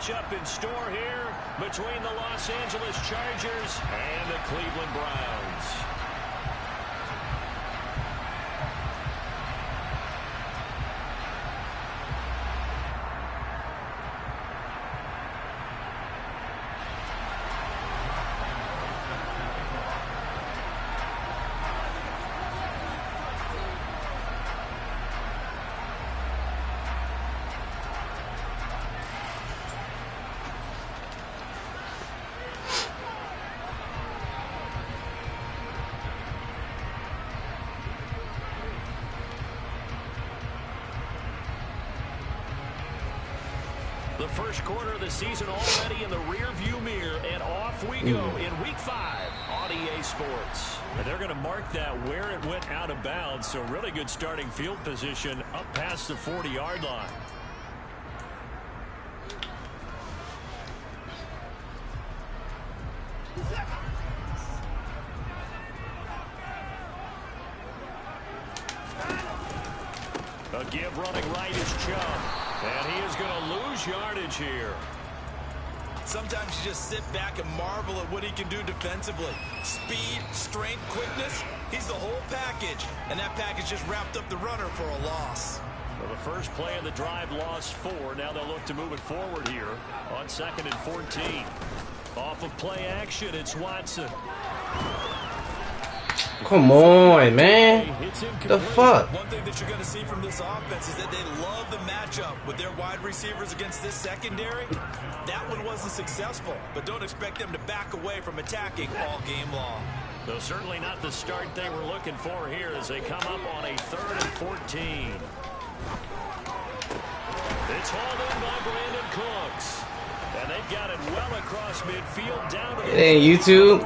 matchup in store here between the Los Angeles Chargers and the Cleveland Browns. The first quarter of the season already in the rear-view mirror, and off we go in Week 5 on EA Sports. And they're going to mark that where it went out of bounds, so really good starting field position up past the 40-yard line. A give running right is Chubb. And he is going to lose yardage here. Sometimes you just sit back and marvel at what he can do defensively. Speed, strength, quickness. He's the whole package. And that package just wrapped up the runner for a loss. Well, the first play of the drive lost 4. Now they'll look to move it forward here on 2nd and 14. Off of play action, it's Watson. Come on, man. The fuck? One thing that you're going to see from this offense is that they love the matchup with their wide receivers against this secondary. That one wasn't successful, but don't expect them to back away from attacking all game long. Though certainly not the start they were looking for here as they come up on a 3rd and 14. It's hauled in by Brandon Cooks. And they've got it well across midfield down to the hey, YouTube,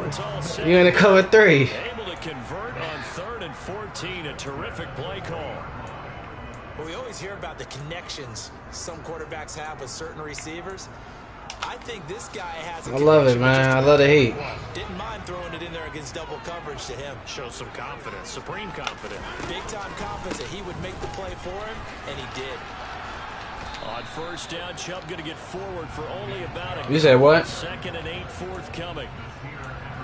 you're in the cover 3. Able to convert on 3rd and 14. A terrific play call. Well, we always hear about the connections some quarterbacks have with certain receivers. I think this guy has a I love it, man. I love the heat. Didn't mind throwing it in there against double coverage to him. Shows some confidence, supreme confidence. Big-time confidence that he would make the play for him, and he did. On first down, Chubb going to get forward for only about a You said what? 2nd and 8 forthcoming.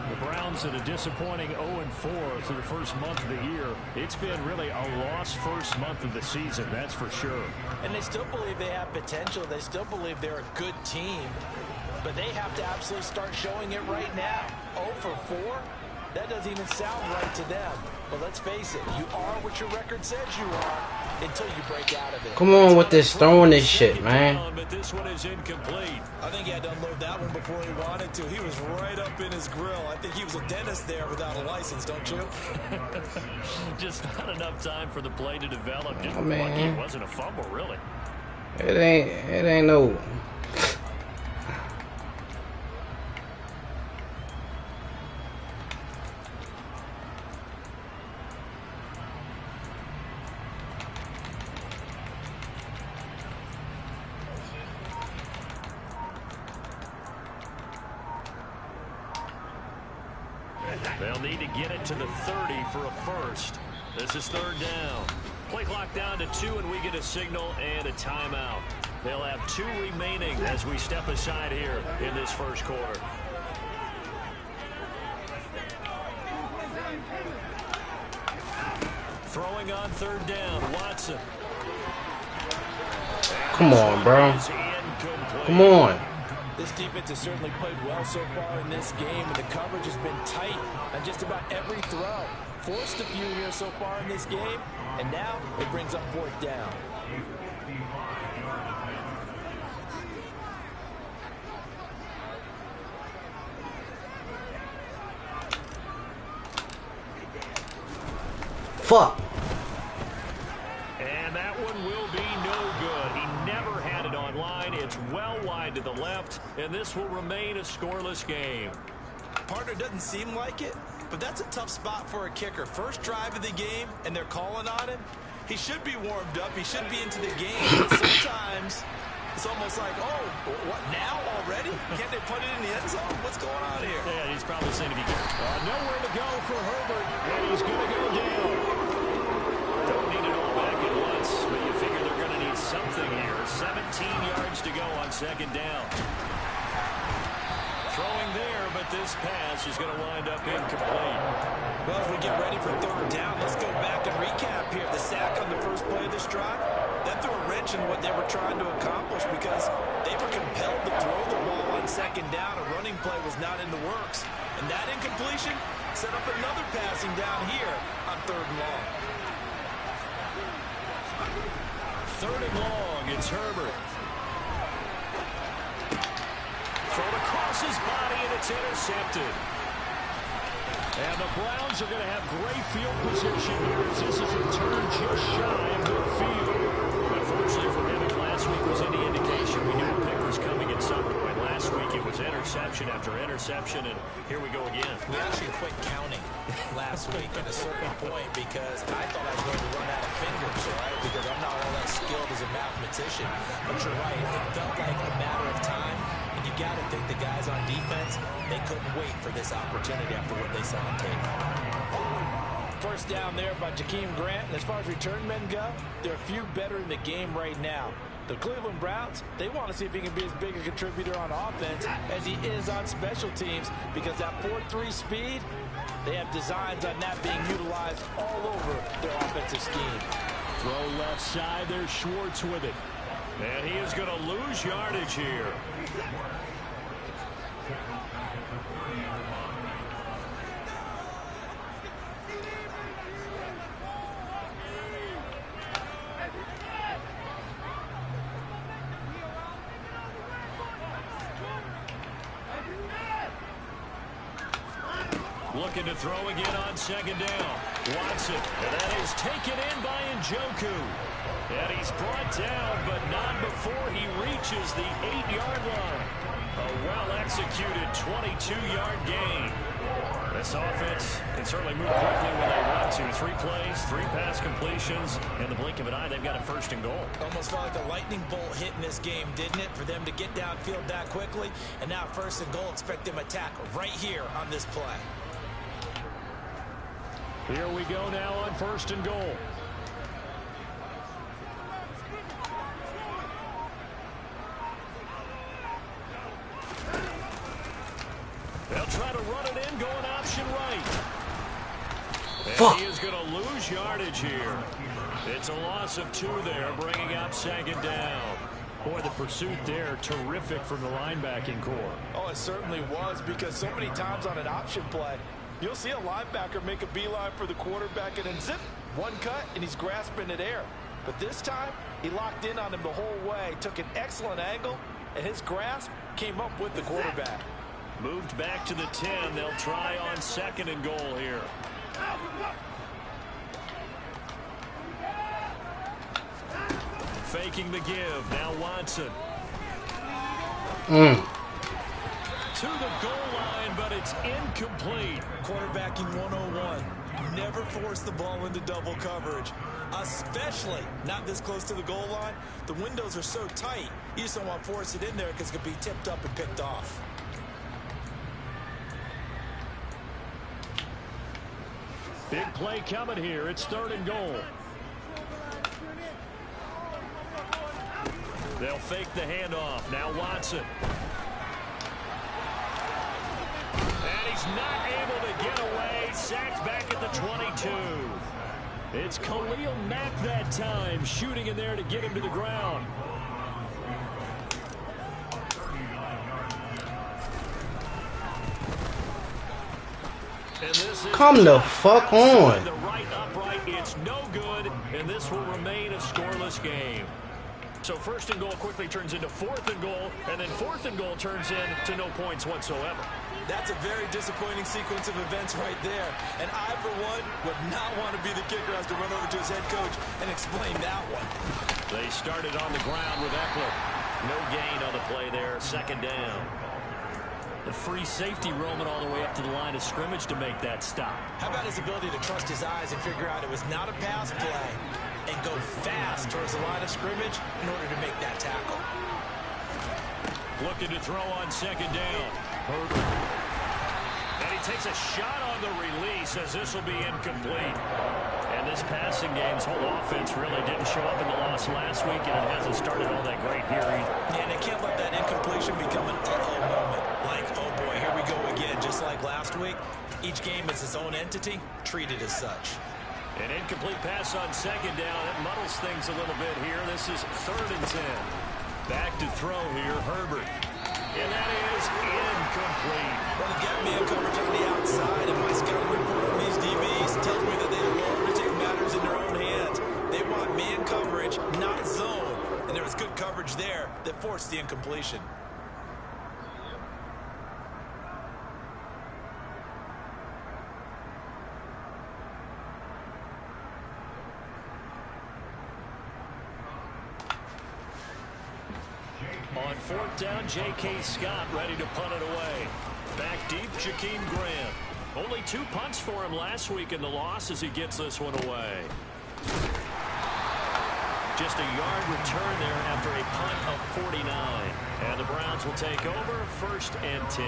The Browns at a disappointing 0-4 through the first month of the year. It's been really a lost first month of the season, that's for sure. And they still believe they have potential. They still believe they're a good team. But they have to absolutely start showing it right now. 0-4? That doesn't even sound right to them. But let's face it, you are what your record says you are until you break out of it. Come on with this throwing this shit, man. But this one is incomplete. I think he had to unload that one before he wanted to. He was right up in his grill. I think he was a dentist there without a license, don't you? Just not enough time for the play to develop. Just man. lucky it wasn't a fumble, really. It ain't no. They'll need to get it to the 30 for a first. This is 3rd down. Play clock down to 2, and we get a signal and a timeout. They'll have 2 remaining as we step aside here in this first quarter. Throwing on 3rd down, Watson. Come on, bro. Come on. This defense has certainly played well so far in this game, and the coverage has been tight on just about every throw. Forced a few here so far in this game, and now it brings up 4th down. Fuck. And that one will be no good. He never had it on line. It's well wide to the left, and this will remain a scoreless game. Partner, doesn't seem like it, but that's a tough spot for a kicker. First drive of the game, and they're calling on him. He should be warmed up. He should be into the game. But sometimes it's almost like, oh, what, now already? Can't they put it in the end zone? What's going on here? Yeah, he's probably saying to be nowhere to go for Herbert, and he's going to go down. Don't need it all back at once, but you figure they're going to need something here. 17 yards to go on second down. Throwing there, but this pass is going to wind up incomplete. Well, as we get ready for third down, let's go back and recap here. The sack on the first play of this drive, that threw a wrench in what they were trying to accomplish because they were compelled to throw the ball on second down. A running play was not in the works. And that incompletion set up another passing down here on third and long. Third and long, it's Herbert. Thrown across his body, and it's intercepted. And the Browns are going to have great field position here as this is returned just shy of midfield. Unfortunately for him, if last week was any indication, we knew a pick was coming at some point. Last week it was interception after interception, and here we go again. We actually quit counting last week at a certain point because I thought I was going to run out of fingers, right? Because I'm not all that skilled as a mathematician. But you're right, it felt like a matter of time. And you got to think the guys on defense, they couldn't wait for this opportunity after what they saw on tape. First down there by Jakeem Grant. And as far as return men go, there are a few better in the game right now. The Cleveland Browns, they want to see if he can be as big a contributor on offense as he is on special teams because that 4-3 speed, they have designs on that being utilized all over their offensive scheme. Throw left side, there's Schwartz with it. And he is going to lose yardage here. Looking to throw again on second down. Watson, and that is taken in by Njoku. And he's brought down, but not before he reaches the 8-yard line. A well-executed 22-yard gain. This offense can certainly move quickly when they want to. 3 plays, 3 pass completions. In the blink of an eye, they've got a first and goal. Almost felt like a lightning bolt hit in this game, didn't it? For them to get downfield that quickly. And now first and goal, expect them to attack right here on this play. Here we go now on first and goal. They'll try to run it in, going option right. And he is going to lose yardage here. It's a loss of 2 there, bringing up second down. Boy, the pursuit there, terrific from the linebacking core. Oh, it certainly was, because so many times on an option play, you'll see a linebacker make a beeline for the quarterback and then zip, one cut, and he's grasping at air. But this time, he locked in on him the whole way, took an excellent angle, and his grasp came up with the quarterback. Moved back to the 10. They'll try on second and goal here. Faking the give. Now Watson. To the goal line, but it's incomplete. Quarterbacking 101. Never force the ball into double coverage, especially not this close to the goal line. The windows are so tight, you just don't want to force it in there because it could be tipped up and picked off. Big play coming here. It's third and goal. They'll fake the handoff. Now Watson. And he's not able to get away. Sacked back at the 22. It's Khalil Mack that time, shooting in there to get him to the ground. And this is come the fuck on. The right upright, it's no good, and this will remain a scoreless game. So first and goal quickly turns into fourth and goal, and then fourth and goal turns into no points whatsoever. That's a very disappointing sequence of events right there. And I, for one, would not want to be the kicker as to run over to his head coach and explain that one. They started on the ground with Eckler. No gain on the play there, second down. The free safety roaming all the way up to the line of scrimmage to make that stop. How about his ability to trust his eyes and figure out it was not a pass play and go fast towards the line of scrimmage in order to make that tackle. Looking to throw on second down. Herbert. And he takes a shot on the release as this will be incomplete. And this passing game's whole offense really didn't show up in the loss last week, and it hasn't started all that great here either. Yeah, and they can't let that incompletion become an uh-oh moment. Like, oh boy, here we go again. Just like last week, each game is its own entity, treated as such. An incomplete pass on second down. It muddles things a little bit here. This is 3rd and 10. Back to throw here, Herbert. And that is incomplete. Well, they've got man coverage on the outside, and my scouting report on these DBs tells me that they are willing to take matters in their own hands. They want man coverage, not zone. And there was good coverage there that forced the incompletion. On 4th down, J.K. Scott ready to punt it away. Back deep, Jakeem Grant. Only 2 punts for him last week in the loss as he gets this one away. Just a yard return there after a punt of 49. And the Browns will take over 1st and 10.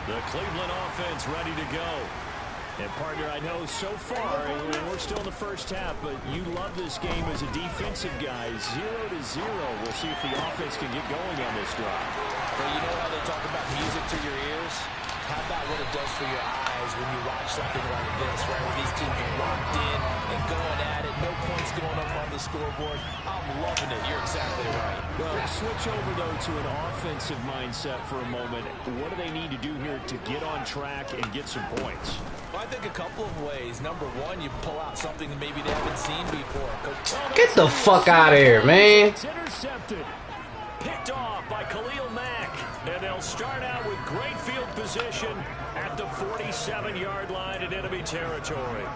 The Cleveland offense ready to go. And, partner, I know so far, we're still in the first half, but you love this game as a defensive guy. 0-0. We'll see if the offense can get going on this drive. Well, you know how they talk about music to your ears? How about what it does for your eyes when you watch something like this, right? Where these teams are locked in and going at it. No points going up on the scoreboard. I'm loving it. You're exactly right. Well, switch over, though, to an offensive mindset for a moment. What do they need to do here to get on track and get some points? Well, I think a couple of ways. Number one, you pull out something that maybe they haven't seen before. Get the fuck out of here, man. It's intercepted. Picked off by Khalil Mack. And they'll start out with great field position at the 47-yard line in enemy territory.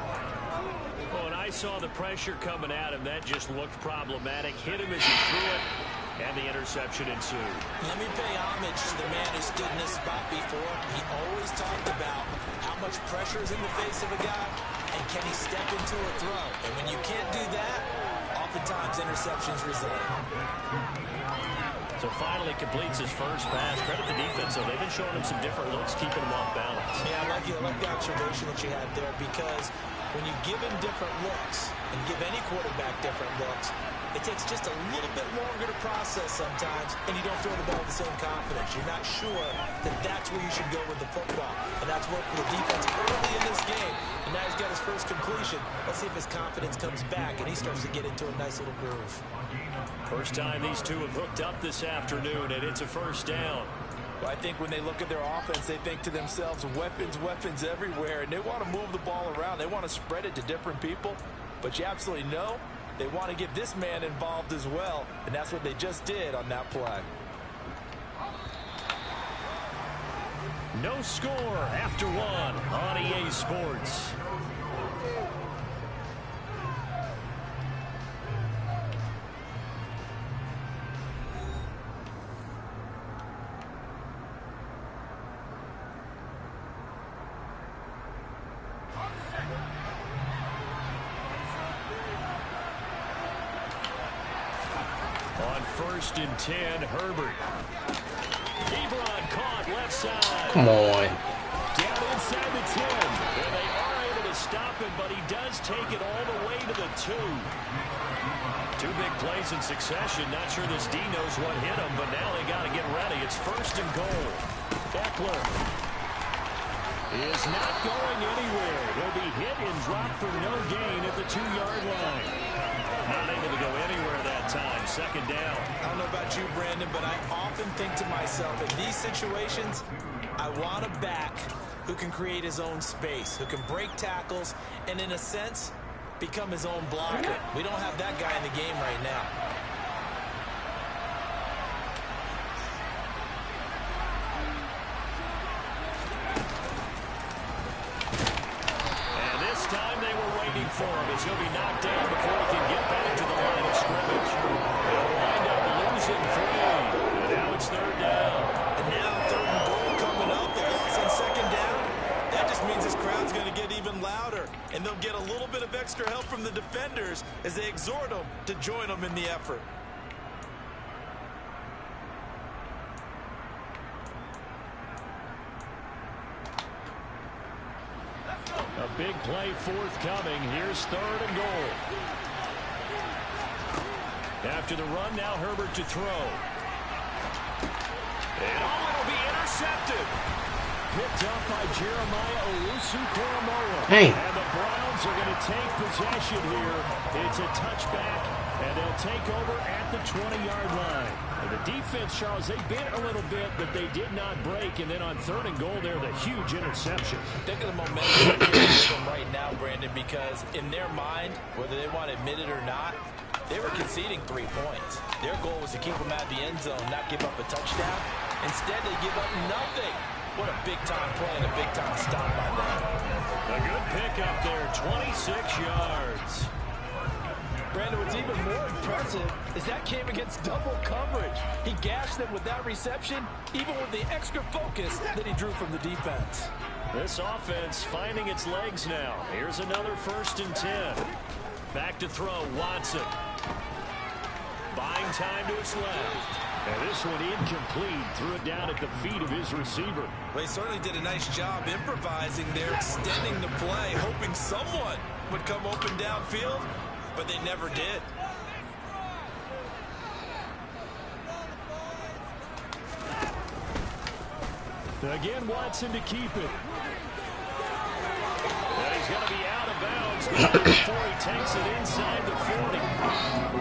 Oh, and I saw the pressure coming at him. That just looked problematic. Hit him as he threw it, and the interception ensued. Let me pay homage to the man who stood in this spot before. He always talked about how much pressure is in the face of a guy, and can he step into a throw. And when you can't do that, oftentimes interceptions result. So finally completes his first pass. Credit the defense, though. They've been showing him some different looks, keeping him off balance. Yeah, I like the observation that you had there, because when you give him different looks and give any quarterback different looks, it takes just a little bit longer to process sometimes, and you don't throw the ball with the same confidence. You're not sure that that's where you should go with the football, and that's worked for the defense early in this game, and now he's got his first completion. Let's see if his confidence comes back and he starts to get into a nice little groove. First time these two have hooked up this afternoon, and it's a first down. Well, I think when they look at their offense, they think to themselves, weapons, weapons everywhere, and they want to move the ball around. They want to spread it to different people, but you absolutely know they want to get this man involved as well, and that's what they just did on that play. No score after one on EA Sports. On 1st and 10, Herbert. Ebron caught left side. Come on. Down inside the 10. And they are able to stop him, but he does take it all the way to the 2. 2 big plays in succession. Not sure this D knows what hit him, but now they got to get ready. It's 1st and goal. Eckler is not going anywhere. He'll be hit and dropped for no gain at the 2-yard line. Not able to go anywhere that time. 2nd down. I don't know about you, Brandon, but I often think to myself, in these situations, I want a back who can create his own space, who can break tackles, and in a sense, become his own blocker. We don't have that guy in the game right now. And this time they were waiting for him as he'll be knocked down before he can get back to the line of scrimmage. They'll wind up losing 3. And now it's 3rd down. And now 3rd and goal coming up. The loss on 2nd down. That just means this crowd's going to get even louder. And they'll get a little bit of extra help from the defenders as they exhort them to join them in the effort. A big play forthcoming. Here's 3rd and goal. After the run, now Herbert to throw. And it'll be intercepted. Picked up by Jeremiah Owusu-Koramoah. Hey. And the Browns are going to take possession here. It's a touchback, and they'll take over at the 20-yard line. And the defense, Charles, they bit a little bit, but they did not break. And then on 3rd and goal there, the huge interception. Think of the momentum they're carrying with them right now, Brandon, because in their mind, whether they want to admit it or not, they were conceding 3 points. Their goal was to keep them out of the end zone, not give up a touchdown. Instead, they give up nothing. What a big-time play and a big-time stop by them. A good pickup there, 26 yards. Brandon, what's even more impressive is that came against double coverage. He gashed them with that reception, even with the extra focus that he drew from the defense. This offense finding its legs now. Here's another 1st and 10. Back to throw, Watson. Buying time to his left. And this one incomplete. Threw it down at the feet of his receiver. Well, he certainly did a nice job improvising there, extending the play, hoping someone would come open downfield, but they never did. Again, Watson to keep it. And he's going to be out of bounds before he takes it inside the 40.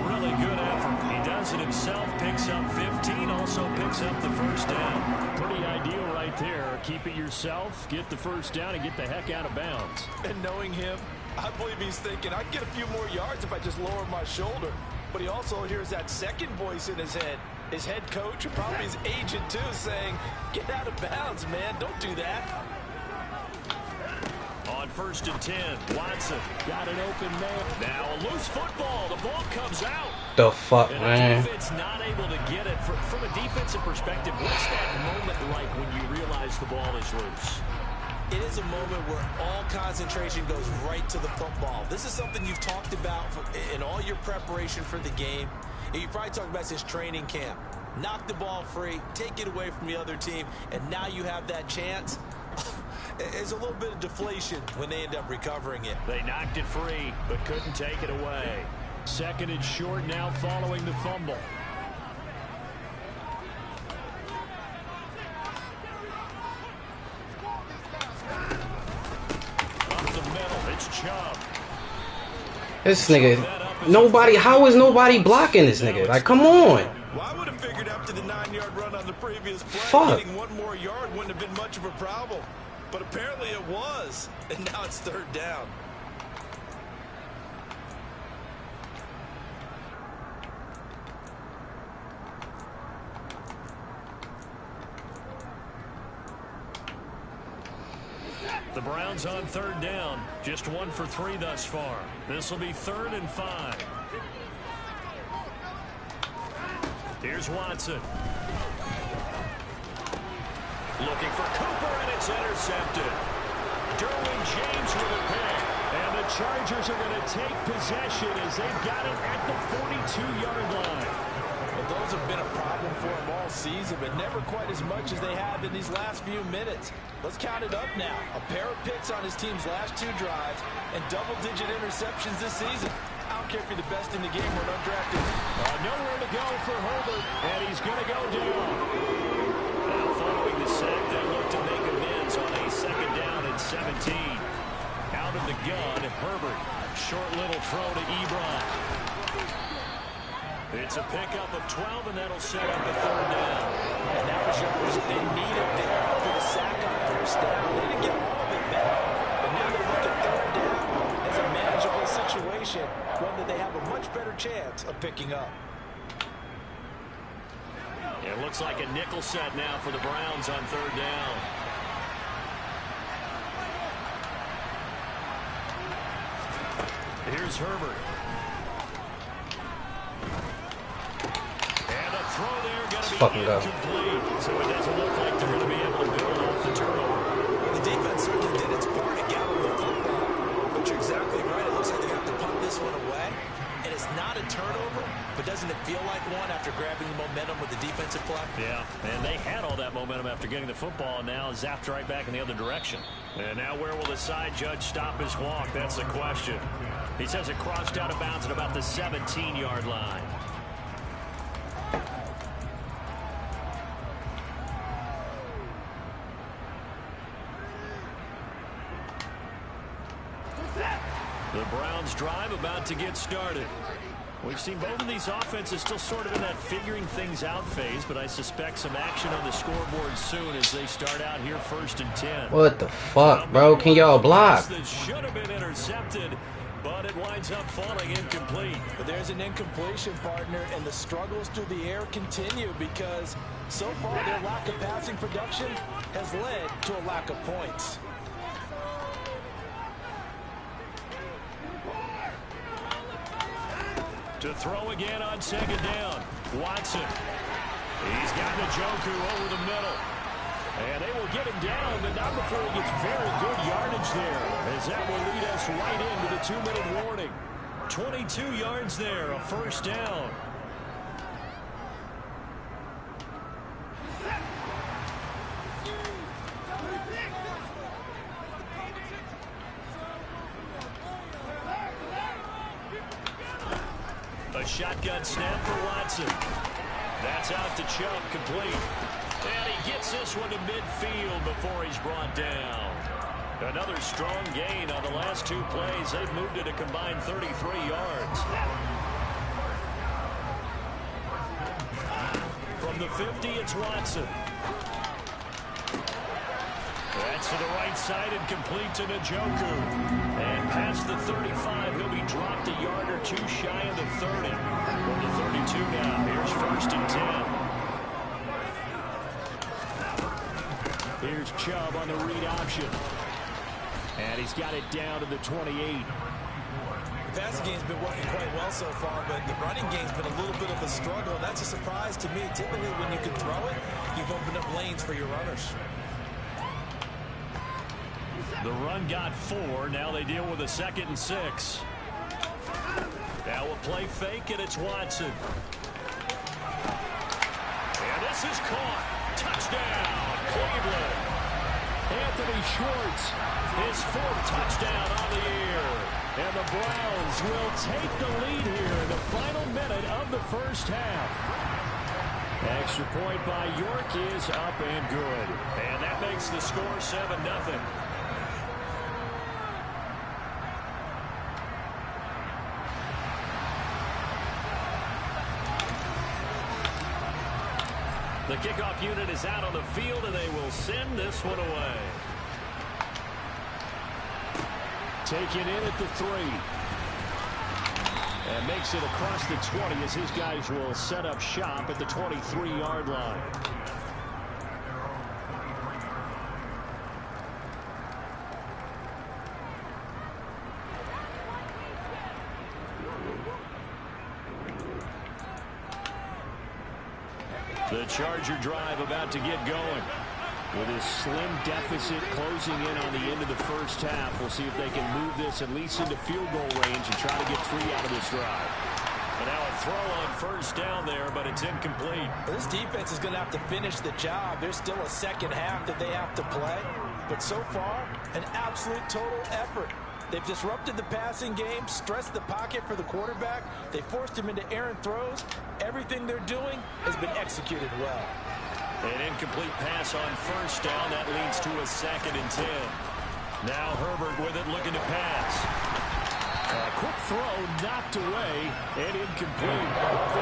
Really good effort. He does it himself, picks up 15, also picks up the 1st down. Pretty ideal right there. Keep it yourself, get the 1st down, and get the heck out of bounds. And knowing him, I believe he's thinking, I'd get a few more yards if I just lower my shoulder. But he also hears that second voice in his head. His head coach, and probably his agent too, saying, get out of bounds, man. Don't do that. On 1st and 10, Watson got an open man. Now a loose football. The ball comes out. The fuck, and man. the defense not able to get it. From a defensive perspective, what's that moment like when you realize the ball is loose? It is a moment where all concentration goes right to the football. This is something you've talked about in all your preparation for the game. And you probably talked about since training camp. Knock the ball free, take it away from the other team, and now you have that chance. It's a little bit of deflation when they end up recovering it. They knocked it free, but couldn't take it away. 2nd and short now following the fumble. Up the middle, it's Chubb. This nigga, nobody, how is nobody blocking this nigga? Like, come on. Well, I would have figured after the 9-yard run on the previous play, Fuck. getting 1 more yard wouldn't have been much of a problem. But apparently it was, and now it's 3rd down. The Browns on 3rd down. Just 1 for 3 thus far. This will be 3rd and 5. Here's Watson. Looking for Cooper, and it's intercepted. Derwin James with a pick. And the Chargers are going to take possession as they've got it at the 42-yard line. Well, those have been a problem for him all season, but never quite as much as they have in these last few minutes. Let's count it up now. A pair of picks on his team's last 2 drives and double-digit interceptions this season. I don't care if you're the best in the game or an undrafted. Nowhere to go for Herbert, and he's going to go down. Now following the sack, they look to make amends on a 2nd down and 17. Out of the gun, Herbert. Short little throw to Ebron. It's a pickup of 12, and that'll set up a 3rd down. And that was yours. They needed there after the sack on 1st down. They didn't get all of it back. But now they look at 3rd down as a manageable situation, one that they have a much better chance of picking up. It looks like a nickel set now for the Browns on 3rd down. Here's Herbert. And a throw there going to be incomplete. So it doesn't look like they're going to be able to build off the turnover. The defense certainly did its part to gather the football. But you're exactly right. It looks like they have to punt this one away. And it's not a turnover, but doesn't it feel like one after grabbing the momentum with the defensive play? Yeah, and they had all that momentum after getting the football, and now zapped right back in the other direction. And now where will the side judge stop his walk? That's the question. He says it crossed out of bounds at about the 17-yard line. The Browns drive about to get started. We've seen both of these offenses still sort of in that figuring things out phase, but I suspect some action on the scoreboard soon as they start out here 1st and 10. What the fuck, bro? Can y'all block? That should have been intercepted, but it winds up falling incomplete. But there's an incompletion, partner, and the struggles through the air continue because so far their lack of passing production has led to a lack of points. To throw again on 2nd down. Watson. He's got Njoku over the middle. And they will get him down, but not before he gets very good yardage there, as that will lead us right into the 2-minute warning. 22 yards there, a 1st down. A shotgun snap for Watson. That's out to Chubb, complete. And he gets this one to midfield before he's brought down. Another strong gain on the last 2 plays. They've moved it a combined 33 yards. From the 50, it's Watson. That's to the right side and complete to Njoku. And past the 35, he'll be dropped a yard or 2 shy of the 30. From the 32 now, here's 1st and 10. Here's Chubb on the read option. And he's got it down to the 28. The passing game's been working quite well so far, but the running game's been a little bit of a struggle. That's a surprise to me. Typically, when you can throw it, you've opened up lanes for your runners. The run got 4. Now they deal with a 2nd and 6. Now a play fake, and it's Watson. And this is caught. Touchdown, Cleveland. Anthony Schwartz, his 4th touchdown on the year. And the Browns will take the lead here in the final minute of the 1st half. Extra point by York is up and good. And that makes the score 7-0. The kickoff unit is out on the field, and they will send this one away. Taken in at the 3. And makes it across the 20 as his guys will set up shop at the 23-yard line. The Charger drive about to get going. With his slim deficit closing in on the end of the 1st half, we'll see if they can move this at least into field goal range and try to get 3 out of this drive. And now a throw on 1st down there, but it's incomplete. This defense is going to have to finish the job. There's still a 2nd half that they have to play. But so far, an absolute total effort. They've disrupted the passing game, stressed the pocket for the quarterback. They forced him into errant throws. Everything they're doing has been executed well. An incomplete pass on 1st down. That leads to a 2nd and 10. Now Herbert with it, looking to pass. A quick throw knocked away and incomplete.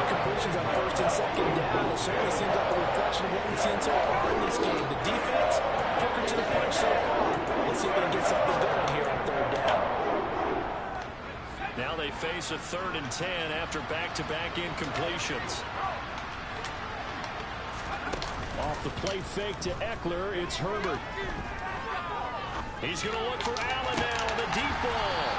Incompletions on 1st and 2nd down. It certainly seems like a reflection of what we've seen so far in this game. The defense, quicker to the punch so far. Let's see if they can get something going here on 3rd down. Now they face a 3rd and 10 after back-to-back incompletions. Off the play fake to Eckler, it's Herbert. He's going to look for Allen now on the deep ball.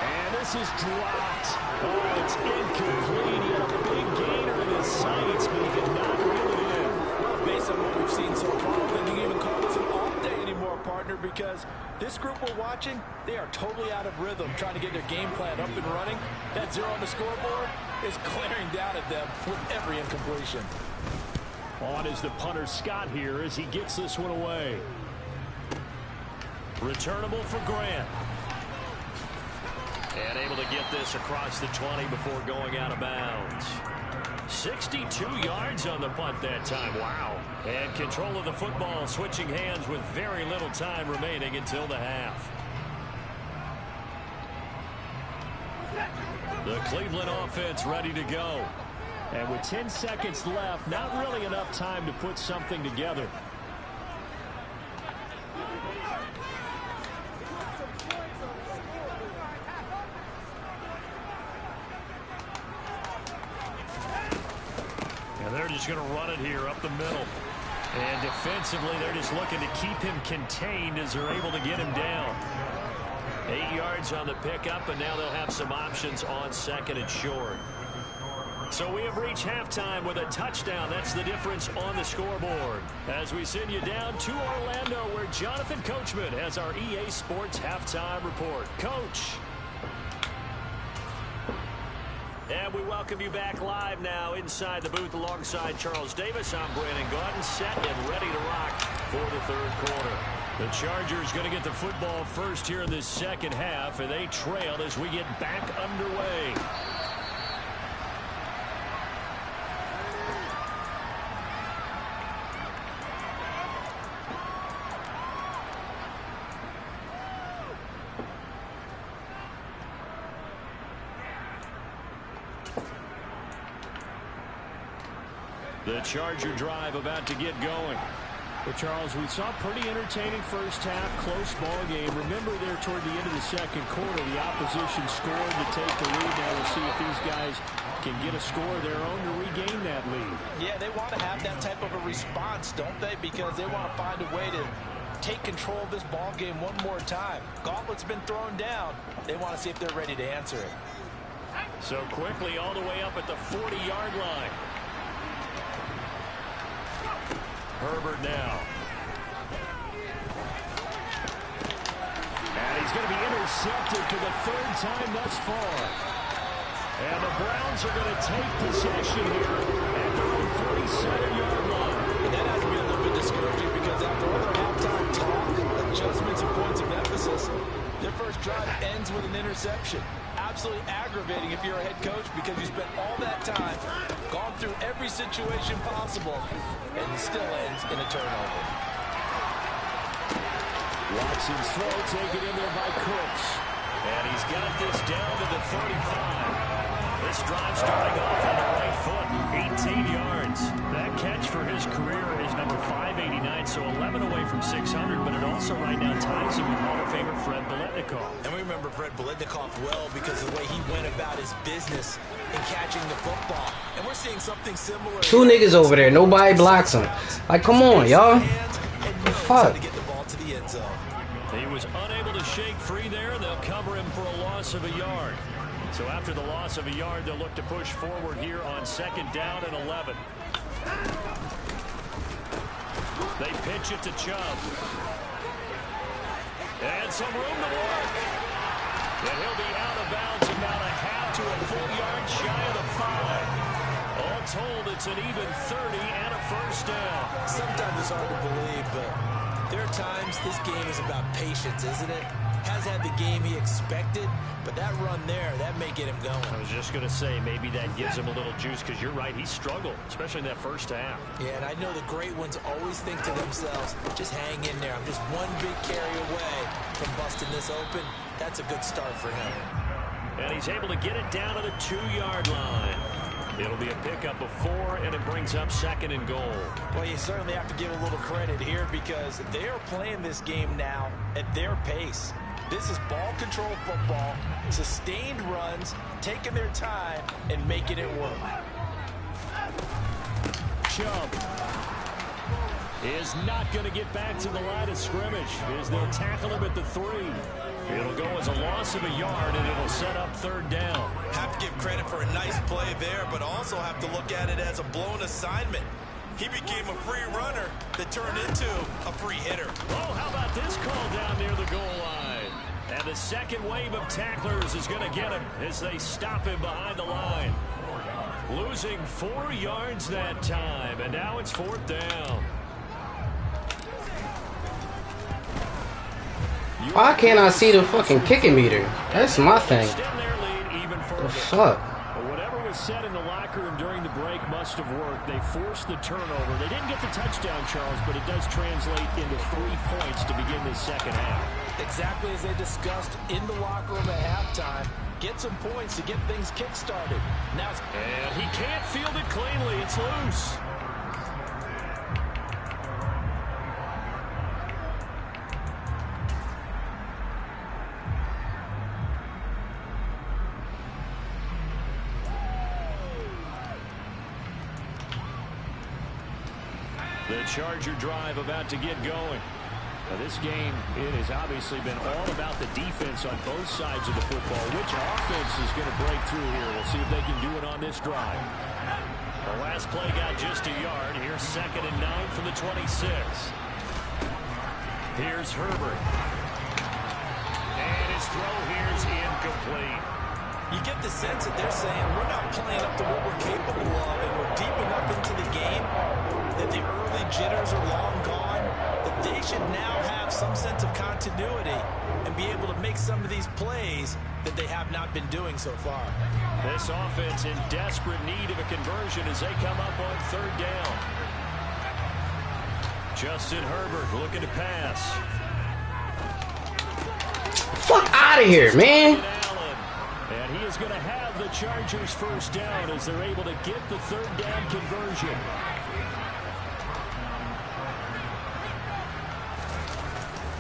And this is dropped. Oh, it's incomplete. He had a big gainer in his sights, but he did not reel it in. Well, based on what we've seen so far, I don't think you can even call this an off day anymore, partner, because this group we're watching, they are totally out of rhythm, trying to get their game plan up and running. That 0 on the scoreboard is glaring down at them with every incompletion. On is the punter Scott here as he gets this one away. Returnable for Grant. And able to get this across the 20 before going out of bounds. 62 yards on the punt that time. Wow. And control of the football switching hands with very little time remaining until the half. The Cleveland offense ready to go. And with 10 seconds left, not really enough time to put something together. And they're just going to run it here up the middle. And defensively, they're just looking to keep him contained as they're able to get him down. 8 yards on the pickup, and now they'll have some options on 2nd and short. So we have reached halftime with a touchdown. That's the difference on the scoreboard. As we send you down to Orlando, where Jonathan Coachman has our EA Sports halftime report. Coach. And we welcome you back live now inside the booth alongside Charles Davis. I'm Brandon Gaudin, set and ready to rock for the 3rd quarter. The Chargers going to get the football first here in this 2nd half, and they trail as we get back underway. The Charger drive about to get going. Well, Charles, we saw pretty entertaining first half, close ball game. Remember there toward the end of the 2nd quarter, the opposition scored to take the lead. Now we'll see if these guys can get a score of their own to regain that lead. Yeah, they want to have that type of a response, don't they? Because they want to find a way to take control of this ball game one more time. Gauntlet's been thrown down. They want to see if they're ready to answer it. So quickly all the way up at the 40-yard line. Herbert now. And he's going to be intercepted for the 3rd time thus far. And the Browns are going to take possession here at their own 47-yard line. And that has to be a little bit discouraging because after all their halftime talk, adjustments and points of emphasis, their first drive ends with an interception. Absolutely aggravating if you're a head coach because you spent all that time, gone through every situation possible, and it still ends in a turnover. Watson's throw taken in there by Cooks. And he's got this down to the 35. This drive starting off on the right foot, 18 yards. That catch for his career is number 589, so 11 away from 600, but it also right now ties him with Hall of Famer Fred Biletnikoff. And we remember Fred Biletnikoff well because of the way he went about his business in catching the football. And we're seeing something similar. 2 niggas over there, nobody blocks him. Like, come on, y'all. Fuck. He was unable to shake free there. They'll cover him for a loss of a yard. So after the loss of a yard, they'll look to push forward here on 2nd down and 11. They pitch it to Chubb. And some room to work. And he'll be out of bounds about a half to a full yard shy of the 5. All told, it's an even 30 and a first down. Sometimes it's hard to believe, but there are times this game is about patience, isn't it? Has had the game he expected, but that run there, that may get him going. I was just going to say, maybe that gives him a little juice, because you're right, he struggled, especially in that first half. Yeah, and I know the great ones always think to themselves, just hang in there. I'm just one big carry away from busting this open. That's a good start for him. And he's able to get it down to the 2-yard line. It'll be a pickup of 4, and it brings up 2nd and goal. Well, you certainly have to give a little credit here because they are playing this game now at their pace. This is ball control football, sustained runs, taking their time, and making it work. Chubb is not going to get back to the line of scrimmage as they'll tackle him at the 3. It'll go as a loss of a yard, and it'll set up 3rd down. Have to give credit for a nice play there, but also have to look at it as a blown assignment. He became a free runner that turned into a free hitter. Oh, how about this call down near the goal line? And the second wave of tacklers is going to get him as they stop him behind the line. Losing 4 yards that time, and now it's 4th down. Why can't I see the fucking kicking meter? That's my thing. The fuck? was said in the locker room during the break must have worked. They forced the turnover. They didn't get the touchdown, Charles, but it does translate into 3 points to begin this second half. Exactly as they discussed in the locker room at halftime. Get some points to get things kick-started. Now, and he can't field it cleanly. It's loose. The Charger drive about to get going. Now this game, it has obviously been all about the defense on both sides of the football. Which offense is going to break through here? We'll see if they can do it on this drive. The last play got just a yard. Here's 2nd and 9 from the 26. Here's Herbert. And his throw here's incomplete. You get the sense that they're saying we're not playing up to what we're capable of, and we're deep enough into the game that the early jitters are long gone, that they should now have some sense of continuity and be able to make some of these plays that they have not been doing so far. This offense in desperate need of a conversion as they come up on 3rd down. Justin Herbert looking to pass. Fuck out of here, man. And he is going to have the Chargers 1st down as they're able to get the 3rd down conversion.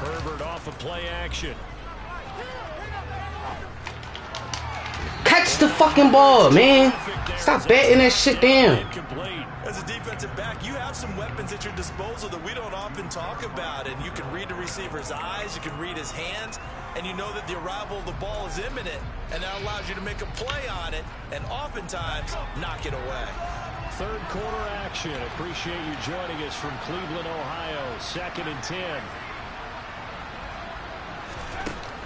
Herbert off of play action. Catch the fucking ball, man. Stop batting that shit down. As a defensive back, you have some weapons at your disposal that we don't often talk about. And you can read the receiver's eyes, you can read his hands, and you know that the arrival of the ball is imminent. And that allows you to make a play on it and oftentimes knock it away. 3rd quarter action. Appreciate you joining us from Cleveland, Ohio. 2nd and 10.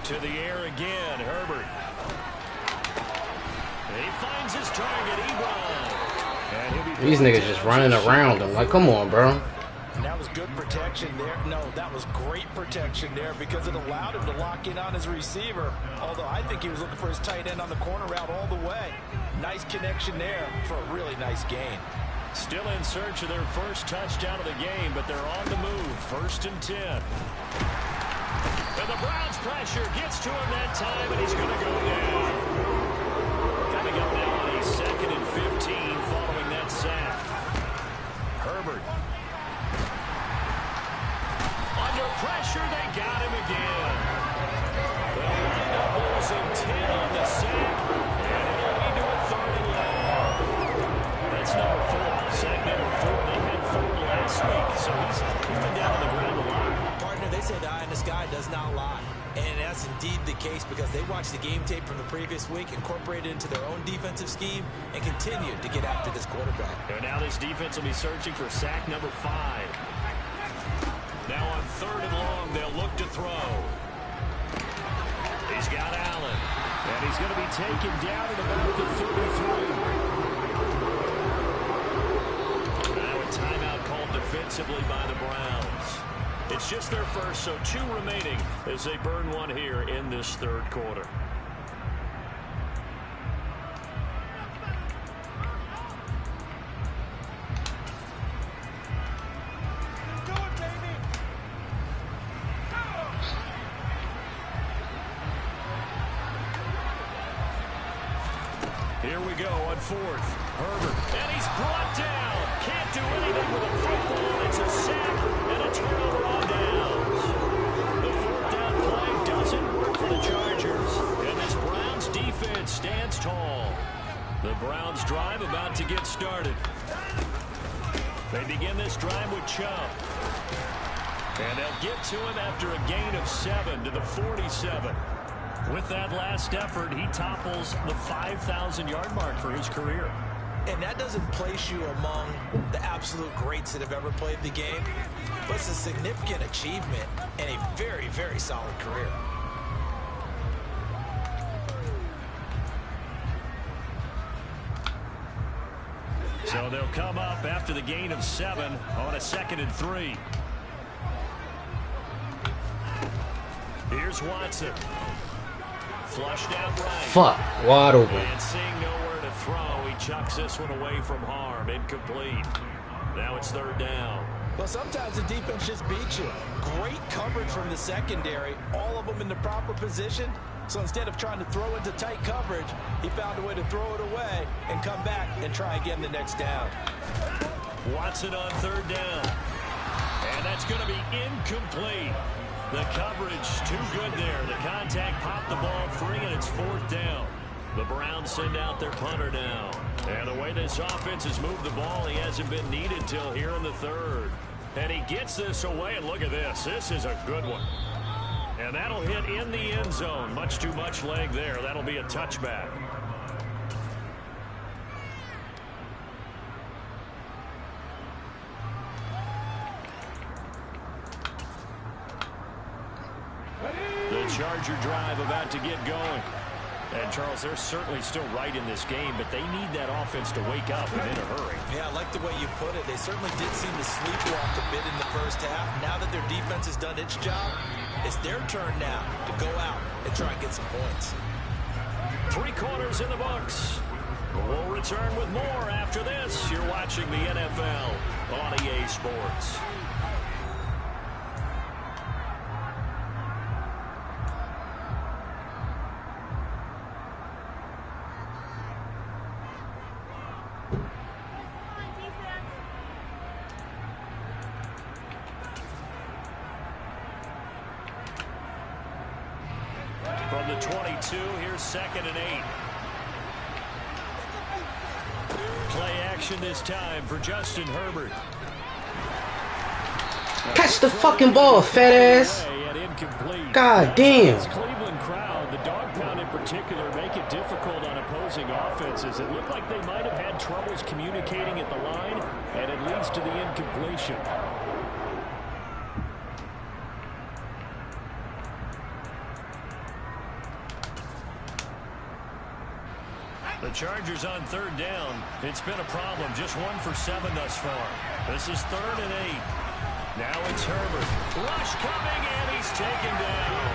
To the air again, Herbert. He finds his target, Ebron. These niggas just running around him. Like, come on, bro. And that was good protection there. No, that was great protection there because it allowed him to lock in on his receiver. Although I think he was looking for his tight end on the corner route all the way. Nice connection there for a really nice gain. Still in search of their first touchdown of the game, but they're on the move. 1st and 10. And the Browns pressure gets to him that time, and he's going to go down. Coming up now on a 2nd and 15 following that sack. Herbert. Under pressure, they got him again. They'll wind up losing 10 on the sack, and it'll lead to a 3rd and long. That's number 4. Sack number 4. They had 4 last week, so he's been down on the ground a lot. Partner, they say the eye in the sky does not lie. And that's indeed the case because they watched the game tape from the previous week, incorporated it into their own defensive scheme, and continued to get after this quarterback. And now this defense will be searching for sack number 5. Now on 3rd and long, they'll look to throw. He's got Allen. And he's going to be taken down at about the 33. Now a timeout called defensively by the Browns. It's just their first, so 2 remaining as they burn 1 here in this 3rd quarter. Here we go on 4th. Herbert, and he's brought down. Can't do anything with a football. It's a sack and a turnover on downs. The 4th down play doesn't work for the Chargers. And this Browns defense stands tall. The Browns drive about to get started. They begin this drive with Chubb. And they'll get to him after a gain of 7 to the 47. With that last effort, he topples the 5,000-yard mark for his career. And that doesn't place you among the absolute greats that have ever played the game, but it's a significant achievement and a very, very solid career. So they'll come up after the gain of 7 on a 2nd and 3. Here's Watson. Flushed out right. Fuck. Wide open. And seeing nowhere to throw. He chucks this one away from harm. Incomplete. Now it's third down. Well, sometimes the defense just beats you. Great coverage from the secondary. All of them in the proper position. So instead of trying to throw into tight coverage, he found a way to throw it away and come back and try again the next down. Watson on third down. And that's going to be incomplete. The coverage too good there. The contact popped the ball free, and it's fourth down. The Browns send out their punter now. And the way this offense has moved the ball, he hasn't been needed till here in the third. And he gets this away, and look at this. This is a good one. And that'll hit in the end zone. Much too much leg there. That'll be a touchback. The Charger drive about to get going. And, Charles, they're certainly still right in this game, but they need that offense to wake up and in a hurry. Yeah, I like the way you put it. They certainly did seem to sleepwalk a bit in the first half. Now that their defense has done its job, it's their turn now to go out and try and get some points. 3 quarters in the books. We'll return with more after this. You're watching the NFL on EA Sports. From the 22, here's 2nd and 8. Play action this time for Justin Herbert. Catch the fucking ball, fat ass. God damn. Cleveland crowd, the dog pound in particular, make it difficult on opposing offenses. It looked like they might have had troubles communicating at the line, and it leads to the incompletion. The Chargers on third down. It's been a problem. Just 1 for 7 thus far. This is 3rd and 8. Now it's Herbert. Rush coming, and he's taken down.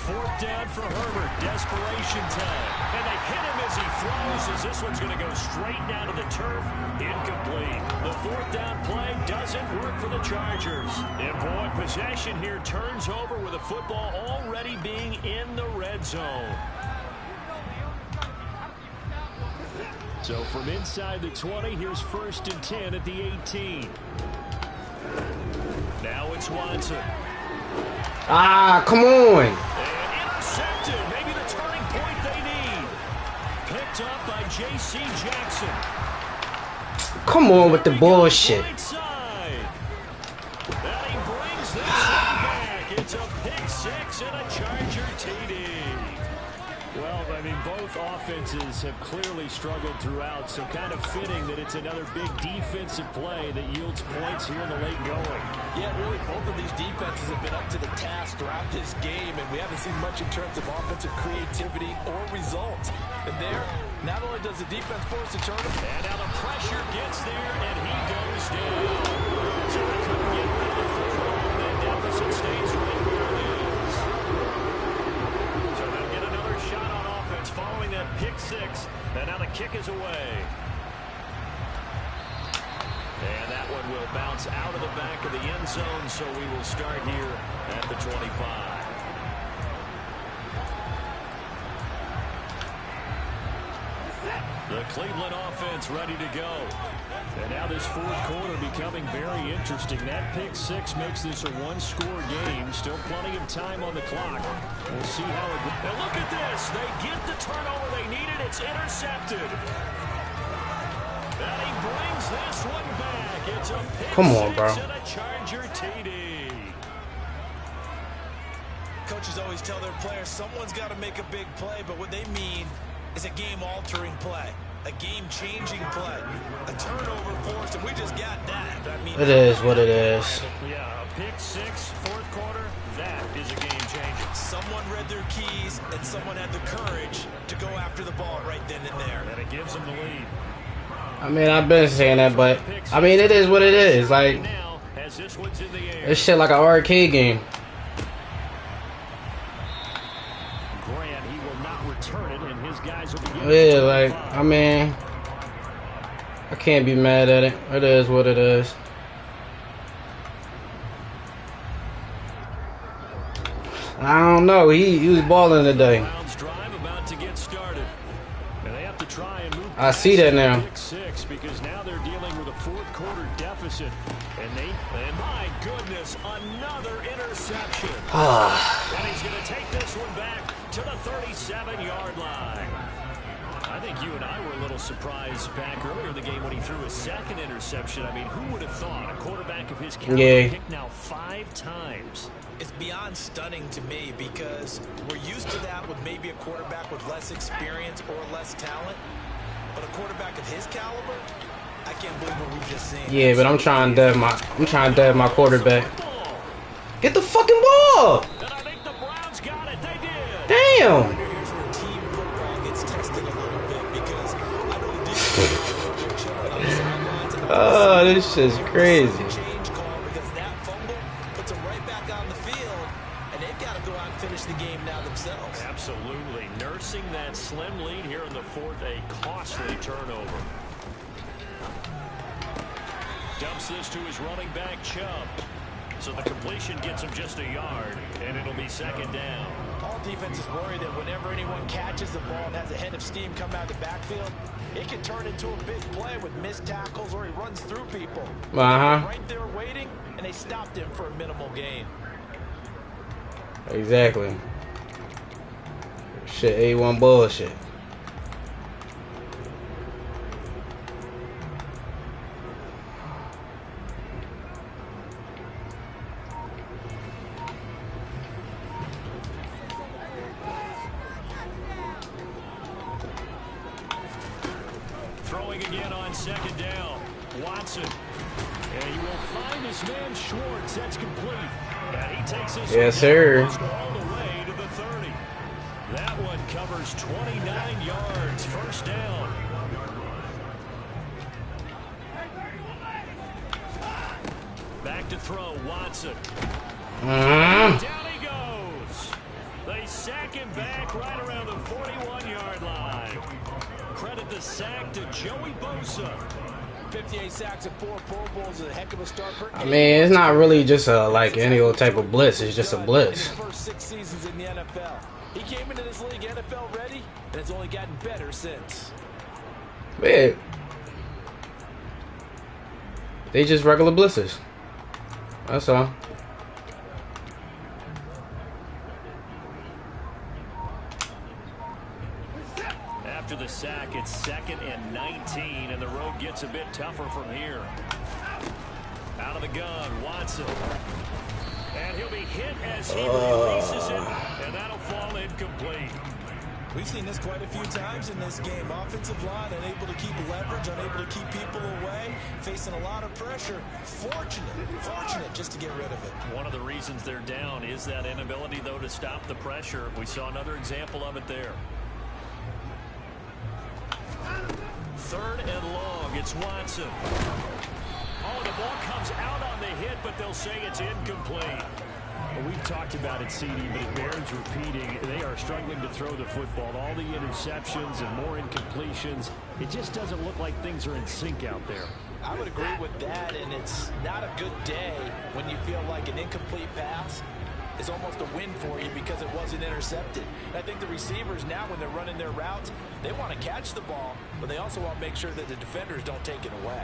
Fourth down for Herbert. Desperation time. And they hit him as he throws, as this one's going to go straight down to the turf. Incomplete. The 4th down play doesn't work for the Chargers. And boy, possession here turns over with the football already being in the red zone. So from inside the 20, here's 1st and 10 at the 18. Now it's Watson. Ah, come on. And intercepted. Maybe the turning point they need. Picked up by J.C. Jackson. Come on with the bullshit. Right side. And he brings this one back. It's a pick 6 and a Charger TD. Well, I mean, both offenses have clearly struggled throughout, so kind of fitting that it's another big defensive play that yields points here in the late going. Yeah, really, both of these defenses have been up to the task throughout this game, and we haven't seen much in terms of offensive creativity or results. And there, not only does the defense force a turnover, and now the pressure gets there, and he goes down. So they couldn't get rid of the football, and that deficit stays right where it is. So they'll get another shot on offense following that pick 6, and now the kick is away. And that one will bounce out of the back of the end zone, so we will start here at the 25. The Cleveland offense ready to go. And now this 4th quarter becoming very interesting. That pick 6 makes this a 1-score game. Still plenty of time on the clock. We'll see how it goes. And look at this. They get the turnover they needed. It's intercepted. And he brings this one back. It's a pick Come on, 6 bro. and a Charger TD. Coaches always tell their players someone's got to make a big play, but what they mean is a game-altering play. a game-changing play. A turnover forced, and we just got that. I mean, It is what it is. Yeah, a pick six, fourth quarter, that is a game changer. Someone read their keys, and someone had the courage to go after the ball right then and there. And it gives them the lead. I mean, I've been saying that, but I mean, it is what it is. Like, Now, as this one's in the air. it's shit like an arcade game. Grant, he will not return it, and his guys will begin. Yeah, like, I mean, I can't be mad at it. It is what it is. I don't know. He was balling today. Browns drive about to get started. And they have to try and move. I see that now. Pick six, because now they're dealing with a fourth quarter deficit. And my goodness, another interception. And he's going to take this one back to the 37-yard line. I think you and I were a little surprised back earlier in the game when he threw his second interception. I mean, who would have thought a quarterback of his caliber picked now 5 times? It's beyond stunning to me because we're used to that with maybe a quarterback with less experience or less talent. But a quarterback of his caliber, I can't believe what we've just seen. Yeah, but I'm trying to dev my quarterback. Get the fucking ball! And I think the Browns got it. They did. Damn! Here's where team football gets tested a little bit because I know the defense are chilling on the sidelines. Oh, this shit's crazy. Change call because that fumble puts them right back on the field, and they've got to go out and finish the game now themselves. Absolutely. Nursing that slim lead here in the fourth, a costly turnover. Dumps this to his running back, Chubb. So the completion gets him just a yard, and it'll be second down. All defenses worry that whenever anyone catches the ball and has a head of steam come out of the backfield, it can turn into a big play with missed tackles or he runs through people. Right there waiting, and they stopped him for a minimal gain. Exactly. Shit, A1 bullshit. Throwing again on second down. Watson. And he will find his man Schwartz. That's complete. And he takes his Yes, sir. all the way to the 30. That one covers 29 yards. First down. Back to throw. Watson. Down he goes. They sack him back right around the 41-yard line. Credit the sack to Joey Bosa. 58 sacks and 4 Pro Bowls is a heck of a start. I mean, it's not really just a like any old type of blitz. It's just a blitz. First 6 seasons in the NFL. He came into this league NFL ready, and it's only gotten better since. Man, they just regular blitzers. That's all. After the sack, it's 2nd and 19, and the road gets a bit tougher from here. Out of the gun, Watson. And he'll be hit as he releases it, and that'll fall incomplete. We've seen this quite a few times in this game. Offensive line unable to keep leverage, unable to keep people away, facing a lot of pressure. Fortunate just to get rid of it. One of the reasons they're down is that inability, though, to stop the pressure. We saw another example of it there. 3rd and long. It's Watson. Oh, the ball comes out on the hit, but they'll say it's incomplete. Well, we've talked about it, CD, but it bears repeating. They are struggling to throw the football. All the interceptions and more incompletions. It just doesn't look like things are in sync out there. I would agree with that, and it's not a good day when you feel like an incomplete pass is almost a win for you because it wasn't intercepted. And I think the receivers now, when they're running their routes, they want to catch the ball, but they also want to make sure that the defenders don't take it away.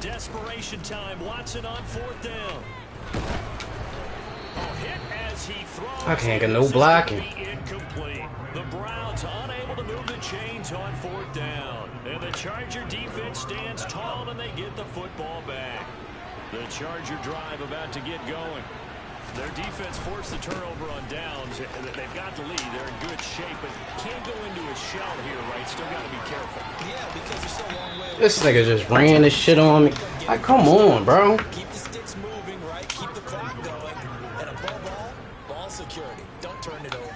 Desperation time. Watson on 4th down. Oh, hit as as he throws. I can't get and no this is blocking. gonna be incomplete. The Browns unable to move the chains on 4th down. And the Charger defense stands tall and they get the football back. The Charger drive about to get going. Their defense forced the turnover on downs. They've got the lead. They're in good shape, but can't go into a shell here, right? Still got to be careful. Yeah, because they're so long way away. This nigga just ran this shit on me. Like, come on, bro. Keep the sticks moving, right? Keep the clock going. And above all, ball security. Don't turn it over.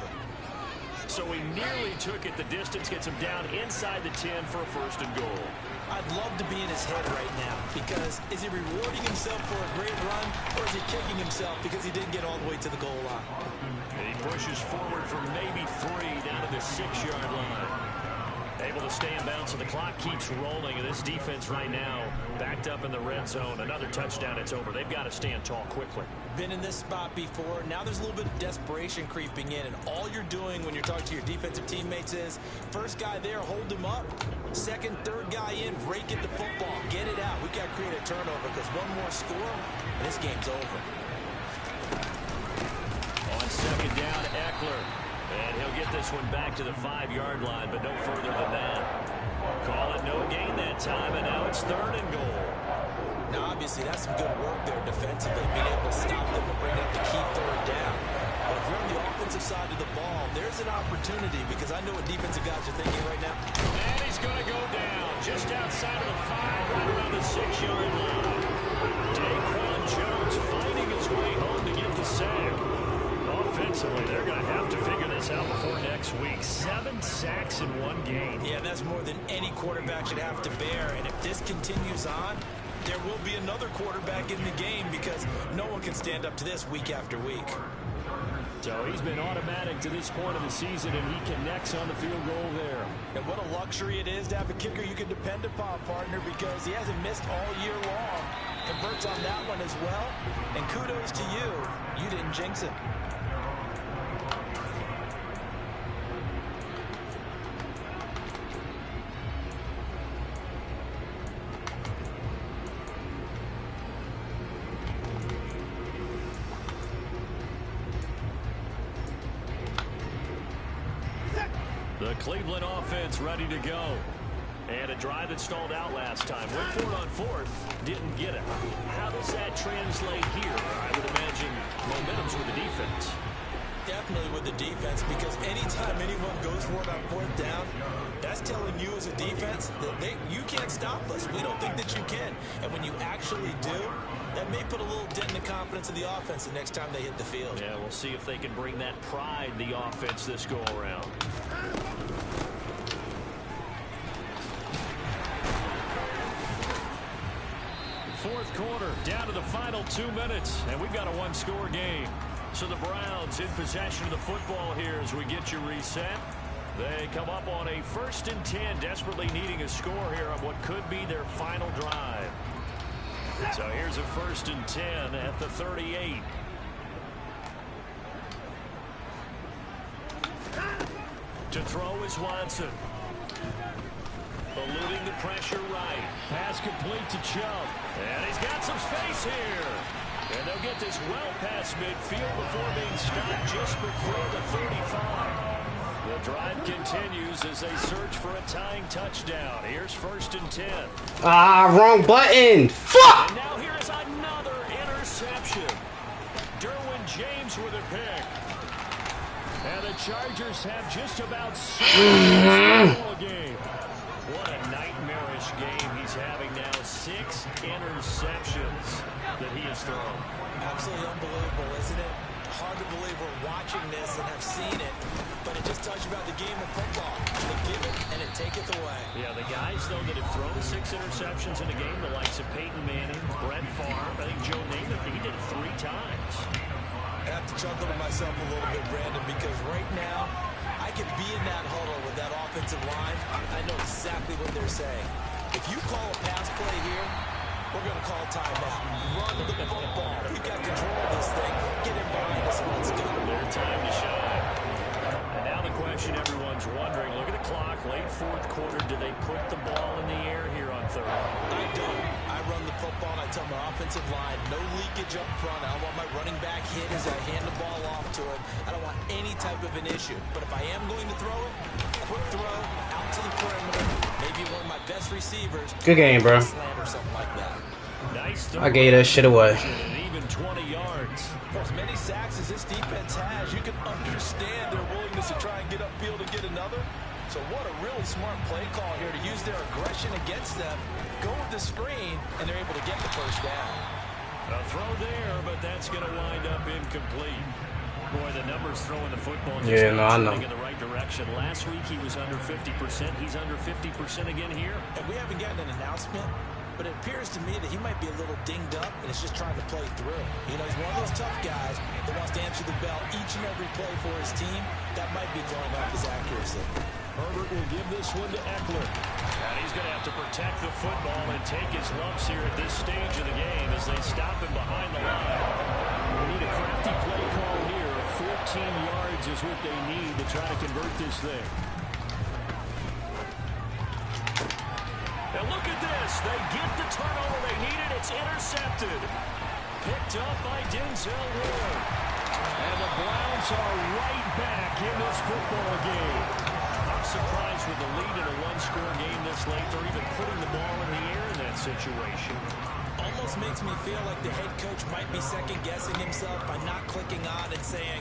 So he nearly took it the distance, gets him down inside the 10 for a 1st and goal. I'd love to be in his head right now, because is he rewarding himself for a great run, or is he kicking himself because he didn't get all the way to the goal line? And he pushes forward for maybe 3 down to the 6-yard line. Able to stay in bounds, so the clock keeps rolling, and this defense right now backed up in the red zone. Another touchdown, it's over. They've got to stand tall quickly. Been in this spot before. Now there's a little bit of desperation creeping in, and all you're doing when you're talking to your defensive teammates is, first guy there, hold him up. Second, third guy in, rake at the football. Get it out. We've got to create a turnover, because one more score, and this game's over. On 2nd down, Eckler. And he'll get this one back to the 5-yard line, but no further than that. Call it no gain that time, and now it's 3rd and goal. Now, obviously, that's some good work there defensively, being able to stop them and bring up the key 3rd down. But if you're on the offensive side of the ball, there's an opportunity, because I know what defensive guys are thinking right now. And he's going to go down just outside of the 5, right around the 6-yard line. Daquan Jones fighting his way home to get the sack. Offensively, they're going to have to figure this out before next week. 7 sacks in 1 game. Yeah, that's more than any quarterback should have to bear. And if this continues on, there will be another quarterback in the game, because no one can stand up to this week after week. So he's been automatic to this point of the season, and he connects on the field goal there. And what a luxury it is to have a kicker you can depend upon, partner, because he hasn't missed all year long. Converts on that one as well. And kudos to you. You didn't jinx it. The Cleveland offense ready to go. And a drive that stalled out last time. Went for it on 4th. Didn't get it. How does that translate here? I would imagine momentum's with the defense. Definitely with the defense, because anytime anyone goes for it on 4th down, that's telling you as a defense that you can't stop us. We don't think that you can. And when you actually do, that may put a little dent in the confidence of the offense the next time they hit the field. Yeah, we'll see if they can bring that pride in the offense this go around. Fourth quarter, down to the final 2 minutes, and we've got a 1-score game. So the Browns in possession of the football here as we get you reset. They come up on a 1st and 10, desperately needing a score here on what could be their final drive. So here's a 1st and 10 at the 38. To throw is Watson. Eluding the pressure right. Pass complete to Chubb. And he's got some space here. And they'll get this well past midfield before being stopped just before the 35. The drive continues as they search for a tying touchdown. Here's 1st and 10. Ah, wrong button. Fuck! And now here's another interception. Derwin James with a pick. And the Chargers have just about saved the ball game. What a nightmarish game he's having now. 6 interceptions that he has thrown. Absolutely unbelievable, isn't it? Hard to believe we're watching this and have seen it, but it just tells you about the game of football. They give it and it taketh away. Yeah, the guys, though, that have thrown 6 interceptions in a game, the likes of Peyton Manning, Brett Favre, I think Joe Namath, he did it 3 times. I have to chuckle to myself a little bit, Brandon, because right now, I could be in that huddle with that offensive line. I know exactly what they're saying. If you call a pass play here, we're going to call timeout. Run the football. We've got control of this thing. Get in behind us and let's go. Their time to shine. And now the question question everyone's wondering. Look at the clock. Late fourth quarter. Do they put the ball in the air here on third? I don't. I run the football, and I tell my offensive line, no leakage up front. I don't want my running back hit as I hand the ball off to him. I don't want any type of an issue. But if I am going to throw it, quick throw, out to the perimeter, maybe one of my best receivers. Good game, bro. Slant or something like that. Nice throw. I gave that shit away. Even 20 yards. For as many sacks as this defense has, you can understand their willingness to try and get upfield and get another. So what a really smart play call here to use their aggression against them, go with the screen, and they're able to get the first down. A throw there, but that's going to wind up incomplete. Boy, the numbers throwing the football just I know. in the right direction. Last week he was under 50%. He's under 50% again here. And we haven't gotten an announcement, but it appears to me that he might be a little dinged up and is just trying to play through. You know, he's one of those tough guys that wants to answer the bell each and every play for his team. That might be throwing off his accuracy. Herbert will give this one to Eckler. And he's going to have to protect the football and take his lumps here at this stage of the game as they stop him behind the line. We need a crafty play call here. 14 yards is what they need to try to convert this thing. And look at this. They get the turnover they needed. It's intercepted. Picked up by Denzel Ward. And the Browns are right back in this football game. I'm surprised with the lead in a one-score game this late. They're even putting the ball in the air in that situation. Almost makes me feel like the head coach might be second-guessing himself by not clicking on and saying,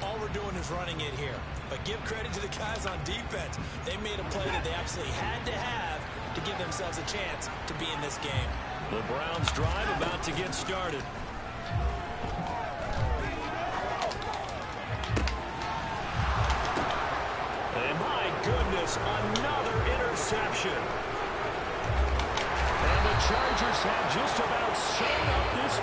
all we're doing is running it here. But give credit to the guys on defense. They made a play that they absolutely had to have to give themselves a chance to be in this game. The Browns drive about to get started. And my goodness, another interception. And the Chargers have just about sewn up this